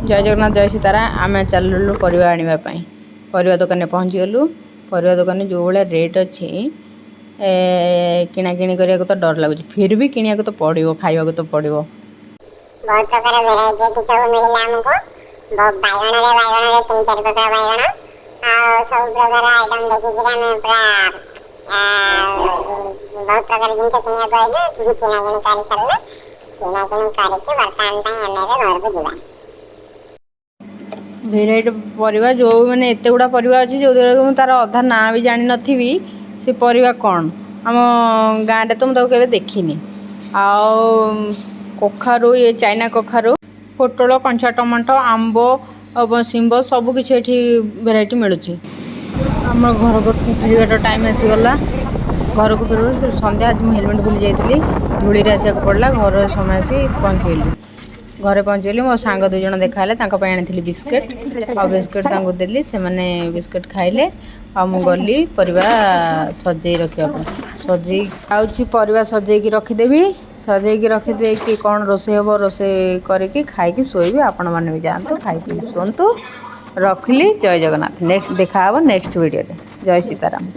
जय जगन्नाथ जय सीतारा आम चलू परिवा आने परिवा दुकान में पहुँचीगलु। परिवा दुकान जो भाया रेट अच्छी किणाकिणी करने को तो डर लगुच फिर भी किणा तो पड़ो खावा तो पड़ो। बहुत प्रकार वेराइटी सब मिलला हमको। बैगण रे 3-4 प्रकार बैगण सब प्रकार आइटम देखि कि हमें पूरा बहुत प्रकार जिनस किनिया कहलु किणाकिणी कर सरला। किणाकिणी करके वर्तमान पई हमें घर को जीवा भेराइट परिवा जो मैंने एत गुड़ा परिवा अच्छी जो तार अधा ना भी जानी नथिबी से परिवा कौन आम गाँव में तो मुझे देखनी। आओ कखारू ये चाइना कखारू पोटल कंचा टमाटो आंब शिंब सबकि भेराइटी मिलूँ। आम घर को फेर टाइम आसीगला घर को फेर सन्ध्या आज मुझे हेलमेट भूली जाइली धूली आसा पड़ा घर समय आसी पहुँचली। घरे पहुँचली मो सांग 2 जन देखा आनी बिस्केट आ बिस्केट देली से मैंने बिस्केट खाइले आ गली परिवा सजे रखा सजे आउची परिवा सजेकी रखीदेवी सजेकी रखीदे कि कौन रोषे हम रोषे करके खाई शोबे आपण मैंने भी जातु खाई पी शुंतु रखली। जय जगन्नाथ नेक्स्ट देखा नेक्स्ट वीडियो जय सीताराम।